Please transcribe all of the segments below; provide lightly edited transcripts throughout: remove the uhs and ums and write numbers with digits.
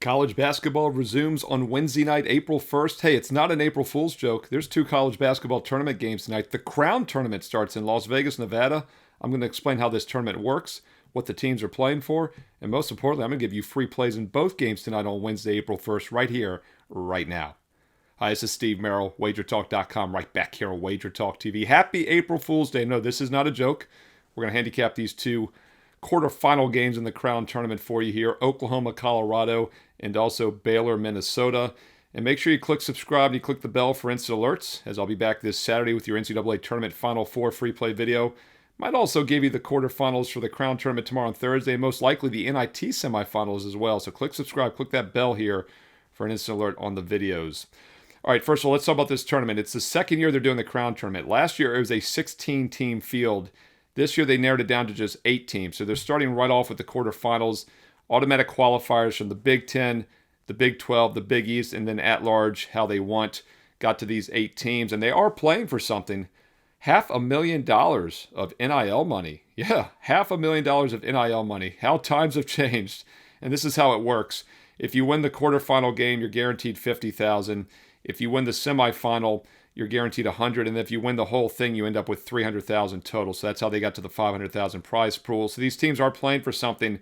College basketball resumes on Wednesday night, April 1st. Hey, it's not an April Fool's joke. There's two college basketball tournament games tonight. The Crown Tournament starts in Las Vegas, Nevada. I'm going to explain how this tournament works, what the teams are playing for, and most importantly, I'm going to give you free plays in both games tonight on Wednesday, April 1st, right here, right now. Hi, this is Steve Merril, WagerTalk.com, right back here on WagerTalk TV. Happy April Fool's Day. No, this is not a joke. We're going to handicap these two quarterfinal games in the Crown Tournament for you here. Oklahoma, Colorado, and also Baylor, Minnesota. And make sure you click subscribe and you click the bell for instant alerts, as I'll be back this Saturday with your NCAA Tournament Final Four free play video. Might also give you the quarterfinals for the Crown Tournament tomorrow on Thursday, and most likely the NIT semifinals as well. So click subscribe, click that bell here for an instant alert on the videos. All right, first of all, let's talk about this tournament. It's the second year they're doing the Crown Tournament. Last year, it was a 16-team field. This year, they narrowed it down to just 8 teams. So they're starting right off with the quarterfinals, automatic qualifiers from the Big Ten, the Big 12, the Big East, and then at large, how they want. Got to these 8 teams, and they are playing for something. $500,000 of NIL money. Yeah, $500,000 of NIL money. How times have changed. And this is how it works. If you win the quarterfinal game, you're guaranteed $50,000. If you win the semifinal, you're guaranteed $100,000, and if you win the whole thing, you end up with $300,000 total. So that's how they got to the $500,000 prize pool. So these teams are playing for something,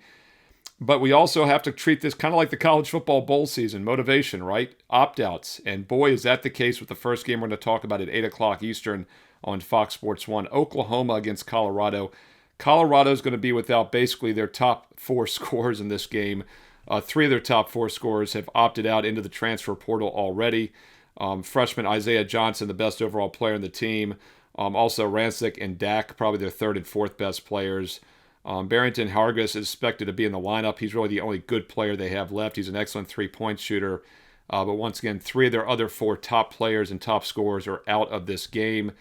but we also have to treat this kind of like the college football bowl season, motivation, right? Opt-outs, and boy, is that the case with the first game we're going to talk about at 8 o'clock Eastern on Fox Sports 1, Oklahoma against Colorado. Colorado is going to be without basically their top 4 scorers in this game. 3 of their top 4 scorers have opted out into the transfer portal already. Freshman Isaiah Johnson, the best overall player in the team. Also Rancic and Dak, probably their 3rd and 4th best players. Barrington Hargis is expected to be in the lineup. He's really the only good player they have left. He's an excellent 3-point shooter. But once again, 3 of their other 4 top players and top scorers are out of this game.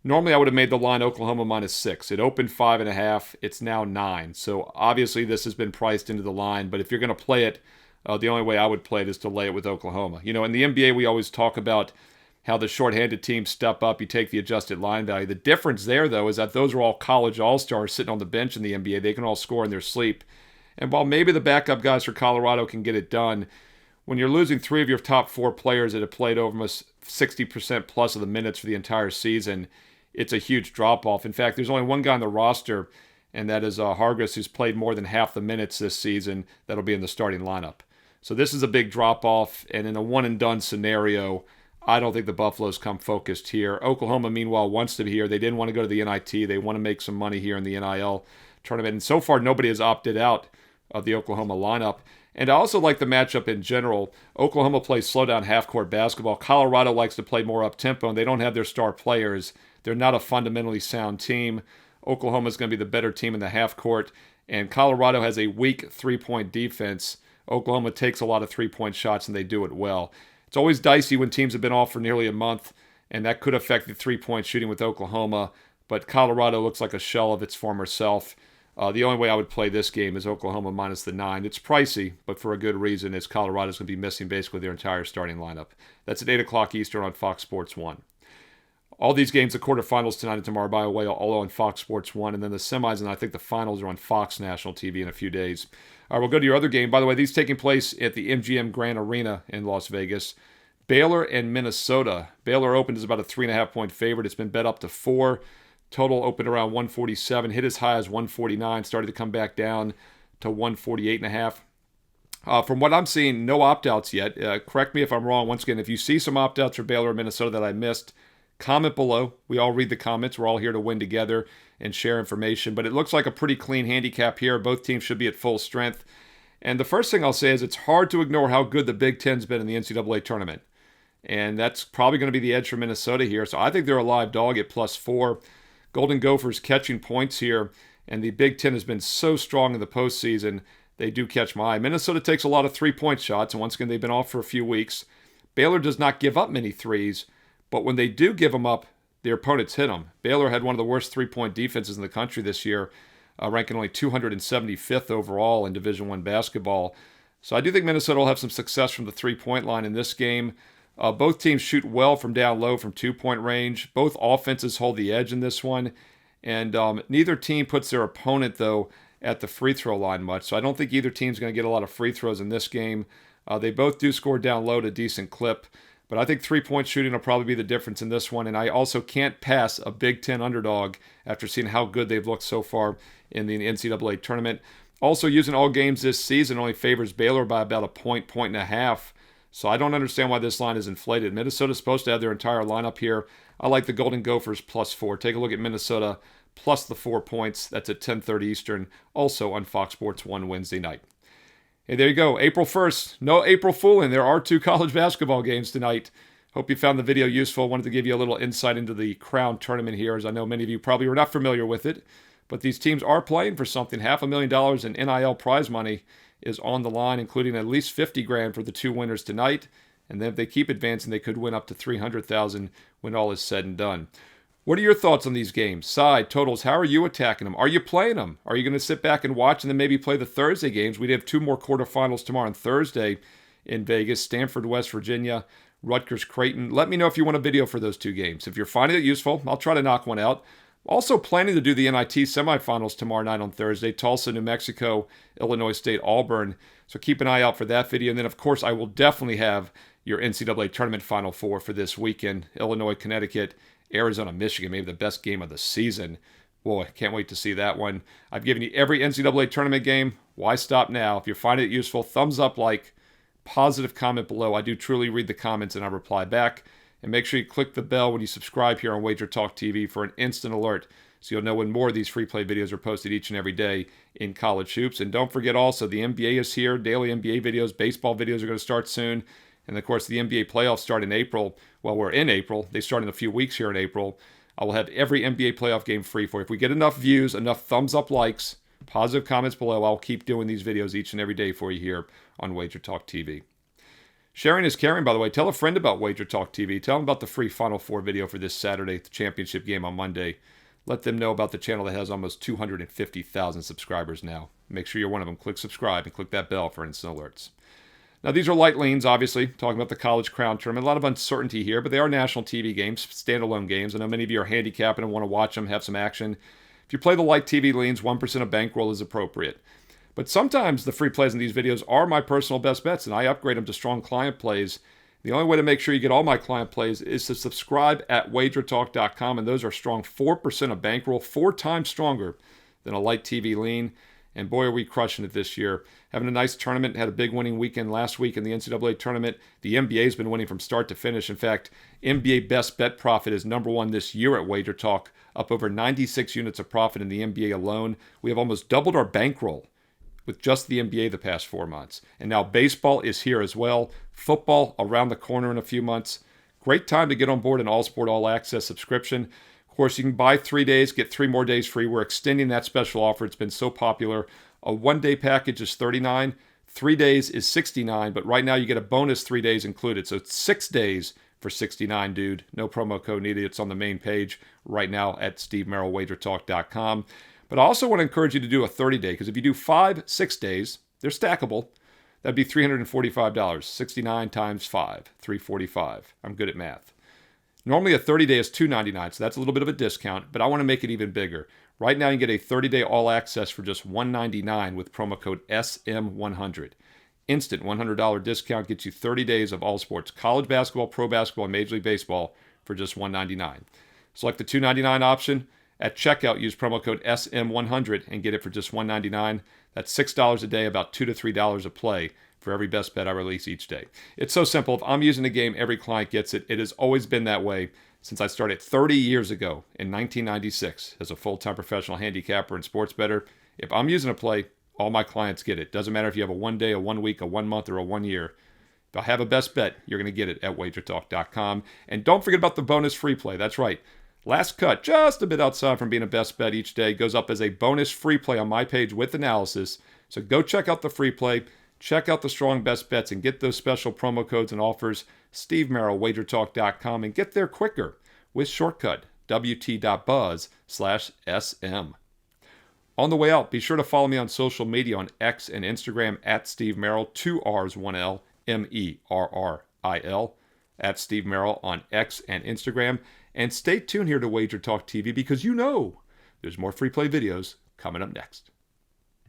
Normally, I would have made the line Oklahoma -6. It opened 5.5. It's now 9. So obviously, this has been priced into the line. But if you're going to play it, the only way I would play it is to lay it with Oklahoma. You know, in the NBA, we always talk about how the shorthanded teams step up. You take the adjusted line value. The difference there, though, is that those are all college all-stars sitting on the bench in the NBA. They can all score in their sleep. And while maybe the backup guys for Colorado can get it done, when you're losing 3 of your top 4 players that have played almost 60% plus of the minutes for the entire season, it's a huge drop-off. In fact, there's only one guy on the roster, and that is Hargis, who's played more than half the minutes this season that'll be in the starting lineup. So this is a big drop-off, and in a one-and-done scenario, I don't think the Buffaloes come focused here. Oklahoma, meanwhile, wants to be here. They didn't want to go to the NIT. They want to make some money here in the NIL tournament. And so far, nobody has opted out of the Oklahoma lineup. And I also like the matchup in general. Oklahoma plays slow-down half-court basketball. Colorado likes to play more up-tempo, and they don't have their star players. They're not a fundamentally sound team. Oklahoma is going to be the better team in the half-court, and Colorado has a weak three-point defense. Oklahoma takes a lot of three-point shots, and they do it well. It's always dicey when teams have been off for nearly a month, and that could affect the three-point shooting with Oklahoma, but Colorado looks like a shell of its former self. The only way I would play this game is Oklahoma minus the 9. It's pricey, but for a good reason, as Colorado's going to be missing basically their entire starting lineup. That's at 8 o'clock Eastern on Fox Sports 1. All these games, the quarterfinals tonight and tomorrow, by the way, all on Fox Sports 1. And then the semis and I think the finals are on Fox National TV in a few days. All right, we'll go to your other game. By the way, these taking place at the MGM Grand Arena in Las Vegas. Baylor and Minnesota. Baylor opened as about a 3.5-point favorite. It's been bet up to 4. Total opened around 147. Hit as high as 149. Started to come back down to 148.5. From what I'm seeing, no opt-outs yet. Correct me if I'm wrong. Once again, if you see some opt-outs for Baylor and Minnesota that I missed, comment below. We all read the comments. We're all here to win together and share information. But it looks like a pretty clean handicap here. Both teams should be at full strength. And the first thing I'll say is it's hard to ignore how good the Big Ten's been in the NCAA tournament. And that's probably going to be the edge for Minnesota here. So I think they're a live dog at +4. Golden Gophers catching points here. And the Big Ten has been so strong in the postseason. They do catch my eye. Minnesota takes a lot of three-point shots. And once again, they've been off for a few weeks. Baylor does not give up many threes. But when they do give them up, their opponents hit them. Baylor had one of the worst three-point defenses in the country this year, ranking only 275th overall in Division I basketball. So I do think Minnesota will have some success from the three-point line in this game. Both teams shoot well from down low from two-point range. Both offenses hold the edge in this one. And neither team puts their opponent, though, at the free throw line much. So I don't think either team's going to get a lot of free throws in this game. They both do score down low at a decent clip. But I think three-point shooting will probably be the difference in this one. And I also can't pass a Big Ten underdog after seeing how good they've looked so far in the NCAA tournament. Also, using all games this season only favors Baylor by about a point and a half. So I don't understand why this line is inflated. Minnesota's supposed to have their entire lineup here. I like the Golden Gophers +4. Take a look at Minnesota plus the 4 points. That's at 10:30 Eastern, also on Fox Sports 1 Wednesday night. Hey, there you go. April 1st. No April fooling. There are 2 college basketball games tonight. Hope you found the video useful. Wanted to give you a little insight into the Crown tournament here, as I know many of you probably were not familiar with it. But these teams are playing for something. $500,000 in NIL prize money is on the line, including at least $50,000 for the 2 winners tonight. And then if they keep advancing, they could win up to $300,000 when all is said and done. What are your thoughts on these games? Side, totals, how are you attacking them? Are you playing them? Are you going to sit back and watch and then maybe play the Thursday games? We'd have 2 more quarterfinals tomorrow on Thursday in Vegas. Stanford, West Virginia, Rutgers, Creighton. Let me know if you want a video for those 2 games. If you're finding it useful, I'll try to knock one out. Also planning to do the NIT semifinals tomorrow night on Thursday. Tulsa, New Mexico, Illinois State, Auburn. So keep an eye out for that video. And then, of course, I will definitely have your NCAA tournament Final Four for this weekend. Illinois, Connecticut, Arizona, Michigan, maybe the best game of the season. Boy, can't wait to see that one. I've given you every NCAA tournament game. Why stop now? If you're finding it useful, thumbs up, like, positive comment below. I do truly read the comments and I reply back. And make sure you click the bell when you subscribe here on WagerTalk TV for an instant alert so you'll know when more of these free play videos are posted each and every day in college hoops. And don't forget also, the NBA is here. Daily NBA videos, baseball videos are going to start soon. And of course, the NBA playoffs start in April. Well, we're in April. They start in a few weeks here in April. I will have every NBA playoff game free for you. If we get enough views, enough thumbs up, likes, positive comments below, I'll keep doing these videos each and every day for you here on WagerTalk TV. Sharing is caring, by the way. Tell a friend about WagerTalk TV. Tell them about the free Final Four video for this Saturday, the championship game on Monday. Let them know about the channel that has almost 250,000 subscribers now. Make sure you're one of them. Click subscribe and click that bell for instant alerts. Now, these are light leans, obviously, talking about the College Crown Tournament. A lot of uncertainty here, but they are national TV games, standalone games. I know many of you are handicapping and want to watch them, have some action. If you play the light TV leans, 1% of bankroll is appropriate. But sometimes the free plays in these videos are my personal best bets, and I upgrade them to strong client plays. The only way to make sure you get all my client plays is to subscribe at WagerTalk.com, and those are strong 4% of bankroll, 4 times stronger than a light TV lean. And boy, are we crushing it this year. Having a nice tournament, had a big winning weekend last week in the NCAA tournament. The NBA's been winning from start to finish. In fact, NBA best bet profit is #1 this year at WagerTalk, up over 96 units of profit in the NBA alone. We have almost doubled our bankroll with just the NBA the past 4 months. And now baseball is here as well. Football around the corner in a few months. Great time to get on board an All Sport All Access subscription. Of course, you can buy 3 days, get 3 more days free. We're extending that special offer. It's been so popular. A 1-day package is $39. 3 days is $69, but right now you get a bonus 3 days included. So it's 6 days for $69, dude. No promo code needed. It's on the main page right now at SteveMerrillWagerTalk.com. But I also want to encourage you to do a 30-day, because if you do 5, 6 days, they're stackable. That'd be $345. 69 times 5, $345. I'm good at math. Normally a 30-day is $299, so that's a little bit of a discount, but I want to make it even bigger. Right now you get a 30-day all access for just $199 with promo code SM100. Instant $100 discount gets you 30 days of all sports, college basketball, pro basketball, and Major League Baseball for just $199. Select the $299 option. At checkout, use promo code SM100 and get it for just $199. That's $6 a day, about $2 to $3 a play for every best bet I release each day. It's so simple. If I'm using a game, every client gets it. It has always been that way since I started 30 years ago in 1996 as a full-time professional handicapper and sports bettor. If I'm using a play, all my clients get it. Doesn't matter if you have a 1 day, a 1 week, a 1 month, or a 1 year. If I have a best bet, you're going to get it at WagerTalk.com. And don't forget about the bonus free play. That's right. Last cut, just a bit outside from being a best bet each day, goes up as a bonus free play on my page with analysis. So go check out the free play, check out the strong best bets, and get those special promo codes and offers. Steve Merril, WagerTalk.com, and get there quicker with shortcut wt.buzz/SM. On the way out, be sure to follow me on social media on X and Instagram at Steve Merril, 2 R's, 1 L, MERRIL, at Steve Merril on X and Instagram. And stay tuned here to WagerTalk TV, because you know there's more free play videos coming up next.